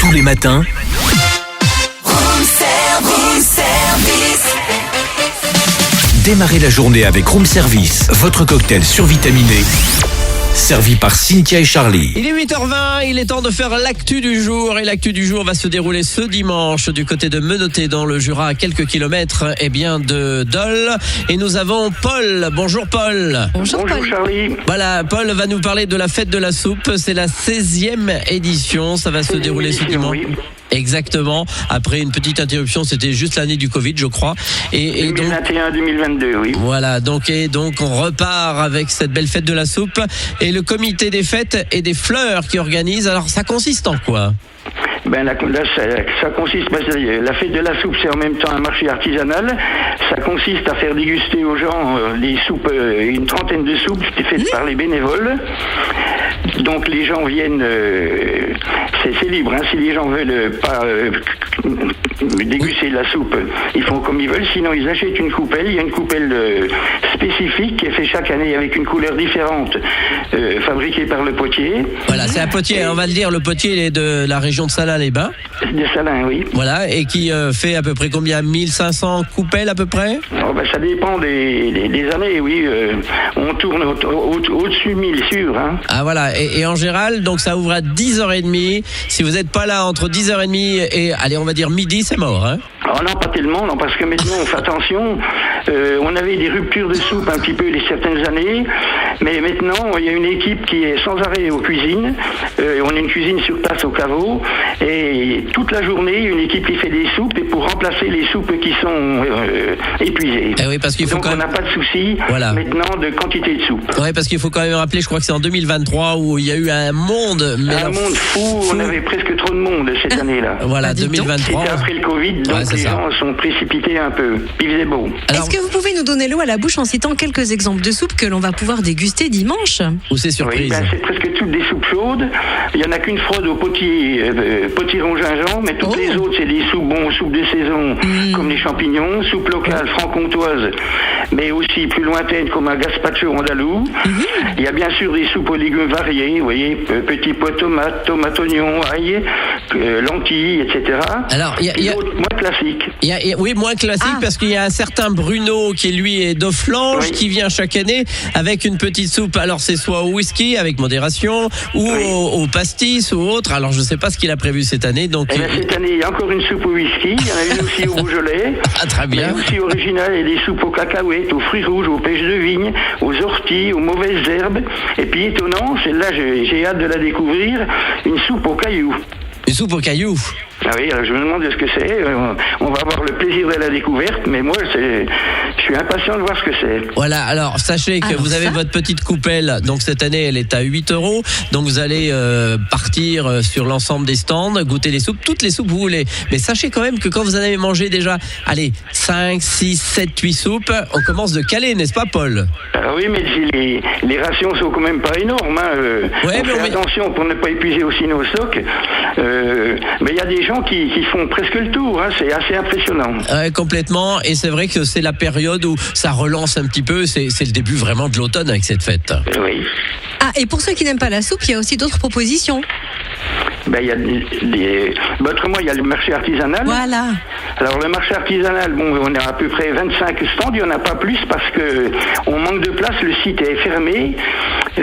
Tous les matins, démarrez la journée avec Room Service, votre cocktail survitaminé. Servi par Cynthia et Charlie. Il est 8h20, il est temps de faire l'actu du jour. Et l'actu du jour va se dérouler ce dimanche du côté de Menotté dans le Jura, à quelques kilomètres de Dole. Et nous avons Paul. Bonjour Paul. Bonjour Charlie. Voilà, Paul va nous parler de la fête de la soupe. C'est la 16e édition. Ça va se dérouler ce dimanche. Oui. Exactement. Après une petite interruption, c'était juste l'année du Covid, je crois. Et donc 2021-2022, oui. voilà, donc on repart avec cette belle fête de la soupe et le comité des fêtes et des fleurs qui organise. Alors ça consiste en quoi ? Ben là, ça consiste, la fête de la soupe, c'est en même temps un marché artisanal. Ça consiste à faire déguster aux gens les soupes, une trentaine de soupes faites par les bénévoles. Donc les gens viennent, c'est libre, hein, si les gens veulent pas déguster la soupe, ils font comme ils veulent, sinon ils achètent une coupelle. Il y a une coupelle spécifique qui est faite chaque année avec une couleur différente, fabriquée par le potier. Voilà, c'est un potier, on va le dire, le potier il est de la région de Salins-les-Bains. De Salins, oui. Voilà, et qui fait à peu près combien ? 1500 coupelles à peu près ? Ça dépend des années, oui. On tourne au-dessus de 1000, sûr. Hein. Ah voilà, et en général, donc ça ouvre à 10h30. Si vous n'êtes pas là entre 10h30 et, allez, on va dire midi, c'est mort. Hein. Oh non, pas tellement, non, parce que maintenant on fait attention. On avait des ruptures de soupe un petit peu les certaines années, mais maintenant il y a une équipe qui est sans arrêt aux cuisines. On a une cuisine sur place au caveau, et toute la journée une équipe qui fait des soupes, et pour remplacer les soupes qui sont épuisées. Eh oui, parce qu'il faut donc quand on même... n'a pas de souci maintenant de quantité de soupe. Oui, parce qu'il faut quand même rappeler, je crois que c'est en 2023 où il y a eu un monde... Un monde fou, on avait presque trop de monde cette année-là. Voilà, 2023. C'était après le Covid, donc les gens sont précipités un peu. Il faisait beau. Alors, est-ce que vous pouvez nous donner l'eau à la bouche en citant quelques exemples de soupes que l'on va pouvoir déguster dimanche ? Ou c'est surprise. Oui, c'est presque toutes des soupes chaudes. Il n'y en a qu'une fraude au potiron gingembre, mais toutes les autres, c'est des soupes soupes de saison, comme les champignons, soupes locales franc-comtoises, mais aussi plus lointaines, comme un gazpacho andalou. Il y a bien sûr des soupes aux légumes variés, vous voyez, petits pois tomates, tomates oignons, ail, lentilles, etc. Alors, il y a moins classiques. Oui, moins classique, parce qu'il y a un certain Bruno qui lui est d'Offlange, qui vient chaque année avec une petite soupe. Alors c'est soit au whisky avec modération ou au pastis ou autre. Alors je sais pas ce qu'il a prévu cette année. Donc cette année il y a encore une soupe au whisky. Il y en a une aussi au Beaujolais. Ah, très bien. Mais aussi originale, il y a des soupes aux cacahuètes, aux fruits rouges, aux pêches de vigne, aux orties, aux mauvaises herbes. Et puis étonnant, celle-là j'ai hâte de la découvrir, une soupe aux cailloux. Une soupe aux cailloux. Ah oui, alors je me demande ce que c'est. On va avoir le plaisir de la découverte, mais moi, je suis impatient de voir ce que c'est. Voilà, alors sachez que vous avez votre petite coupelle. Donc cette année, elle est à 8 €. Donc vous allez partir sur l'ensemble des stands, goûter les soupes, toutes les soupes que vous voulez. Mais sachez quand même que quand vous en avez mangé déjà, allez, 5, 6, 7, 8 soupes, on commence de caler, n'est-ce pas, Paul ? Alors oui, mais les rations sont quand même pas énormes. Hein. On fait attention pour ne pas épuiser aussi nos stocks. Mais il y a des gens qui font presque le tour, hein. C'est assez impressionnant. Complètement, et c'est vrai que c'est la période où ça relance un petit peu, c'est le début vraiment de l'automne avec cette fête. Oui. Ah, et pour ceux qui n'aiment pas la soupe, il y a aussi d'autres propositions. Il y a autrement, il y a le marché artisanal. Voilà. Alors le marché artisanal, on a à peu près 25 stands, il n'y en a pas plus parce que on manque de place, le site est fermé.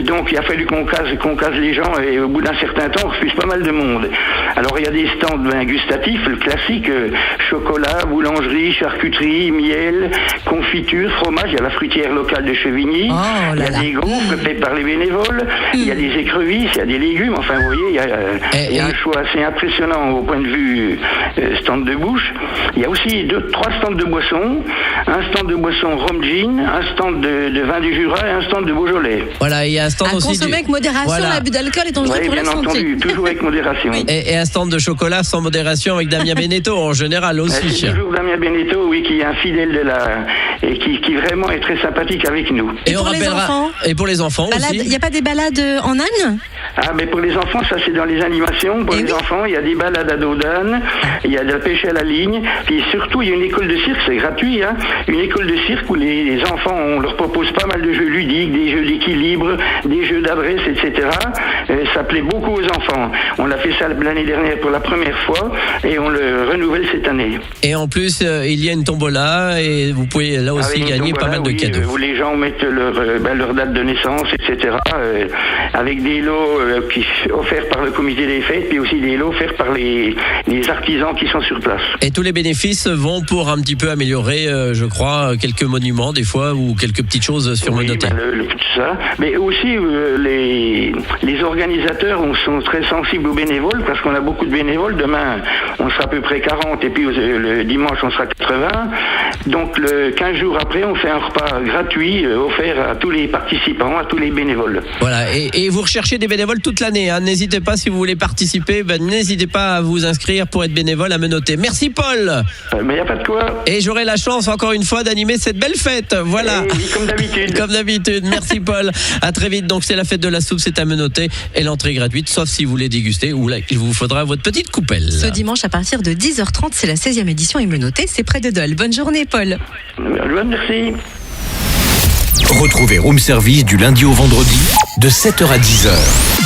Donc il a fallu qu'on case les gens, et au bout d'un certain temps on refuse pas mal de monde. Alors il y a des stands gustatifs, le classique, chocolat, boulangerie, charcuterie, miel, confiture, fromage, il y a la fruitière locale de Chevigny, il y a des gaufres faits par les bénévoles, il y a des écrevisses, il y a des légumes, enfin vous voyez, il y a un choix assez impressionnant au point de vue stand de bouche. Il y a aussi 3 stands de boissons, un stand de boissons rhum gin, un stand de vin du Jura et un stand de Beaujolais. Voilà, il y a un stand à aussi consommer avec modération, l'abus d'alcool est dangereux pour la santé. Bien entendu, toujours avec modération. Et un stand de chocolat sans modération avec Damien Beneteau en général aussi. C'est toujours Damien Beneteau, oui, qui est un fidèle et qui vraiment est très sympathique avec nous. Et pour les enfants ? Et pour les enfants aussi. Il n'y a pas des balades en âne ? Ah, mais pour les enfants, ça c'est dans les animations. Pour les enfants, il y a des balades à dos d'âne, il y a de la pêche à la ligne, puis surtout, il y a une école de cirque, c'est gratuit, hein. Une école de cirque où les enfants, on leur propose pas mal de jeux ludiques, des jeux d'équilibre, des jeux d'adresse, etc. Ça plaît beaucoup aux enfants. On a fait ça l'année dernière pour la première fois et on le renouvelle cette année. Et en plus, il y a une tombola et vous pouvez là aussi gagner pas mal de cadeaux. Où les gens mettent leur date de naissance, etc. Avec des lots offerts par le comité des fêtes, puis aussi des lots offerts par les artisans qui sont sur place. Et tous les bénéfices vont pour un petit peu améliorer, je crois, quelques monuments des fois ou quelques petites choses surmenotées. Ça. Mais aussi les organisateurs sont très sensibles aux bénévoles parce qu'on a beaucoup de bénévoles. Demain, on sera à peu près 40 et puis le dimanche, on sera 80. Donc, 15 jours après, on fait un repas gratuit offert à tous les participants, à tous les bénévoles. Voilà, et vous recherchez des bénévoles toute l'année. Hein. N'hésitez pas, si vous voulez participer, n'hésitez pas à vous inscrire pour être bénévole, à me noter. Merci Paul. Mais il n'y a pas de quoi. Et j'aurai la chance, encore une fois, d'animer cette belle fête. Voilà. Oui, comme d'habitude. Comme d'habitude. Merci Paul. À très vite. Donc, c'est la fête de la soupe, c'est à me noter. Et l'entrée est gratuite, sauf si vous voulez déguster, ou là, il vous faudra votre petite coupelle. Ce dimanche, à partir de 10h30, c'est la 16e édition et me noter, c'est près de Dole. Bonne journée, Paul. Merci. Retrouvez Room Service du lundi au vendredi de 7h à 10h.